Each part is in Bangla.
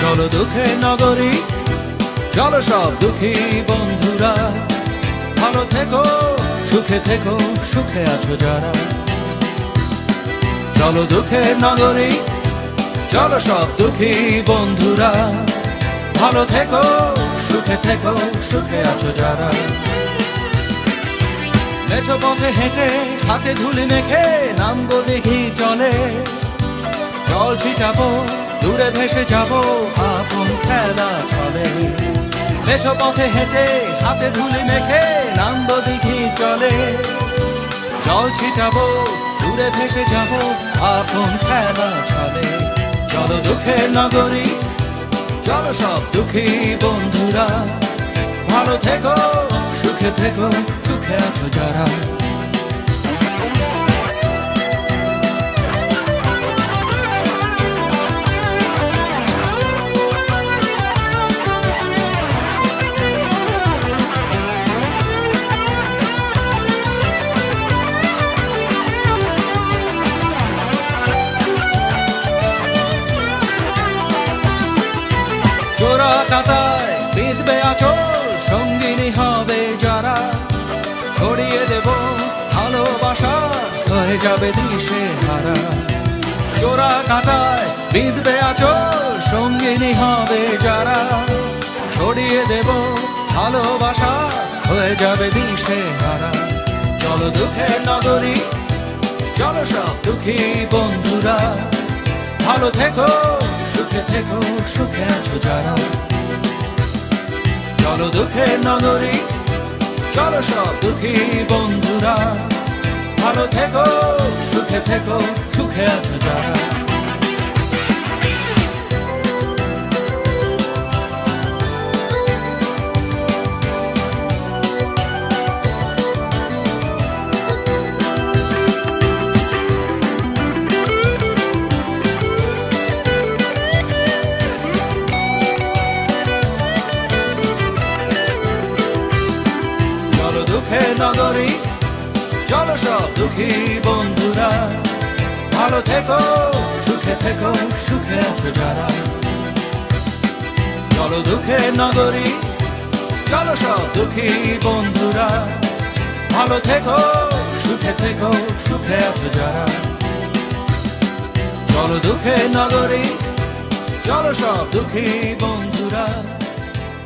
চলো দুঃখের নগরী, চলো সব দুঃখী বন্ধুরা, ভালো থেকো সুখে থেকো, সুখে আছো যারা। চলো দুঃখের নগরী, চলো সব দুঃখী বন্ধুরা, ভালো থেকো সুখে থেকো, সুখে আছো যারা। মেঠো পথে হেঁটে হাতে ধুলি মেখে নামবো দেখি চলে, জল ছিটাবো দূরে ভেসে যাবো আপন খেলা চলে। মেঠো পথে হেঁটে হাতে ধুলি মেখে নামবো দেখি চলে, জল ছিটাবো দূরে ভেসে যাবো আপন খেলা চলে। চলো দুঃখের নগরী, চলো সব দুঃখী বন্ধুরা, ভালো থেকো সুখে থেকো, সুখে আছো যারা। চোরা কাটায় বিঁধবে আঁচল, সঙ্গিনী হবে যারা, ছড়িয়ে দেব ভালোবাসা, হয়ে যাবে দিশে হারা। চোরা কাটায় বিঁধবে আঁচল, সঙ্গিনী হবে যারা, ছড়িয়ে দেব ভালোবাসা, হয়ে যাবে দিশে হারা। চলো দুঃখের নগরী, চলো সব দুঃখী বন্ধুরা, ভালো থেকো সুখে থেকো, সুখে আছো যারা। চলো দুঃখের নগরী, চলো সব দুঃখী বন্ধুরা, ভালো থেকো সুখে থেকো, সুখে আছো যারা। দুঃখের নগরী, চলো সব দুঃখী বন্ধুরা, ভালো থেকো সুখে থেকো, সুখে আছো যারা। চলো দুঃখের নগরী, চলো সব দুঃখী বন্ধুরা, ভালো থেকো সুখে থেকো, সুখে আছো যারা। চলো দুঃখের নগরী, চলো সব দুঃখী বন্ধুরা,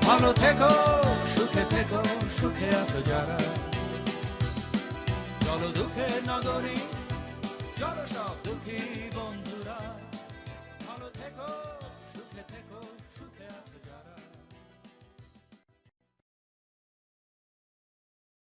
ভালো থেকো সুখে থেকো, সুখে আছো যারা। চলো দুঃখের নগরী, চলো সব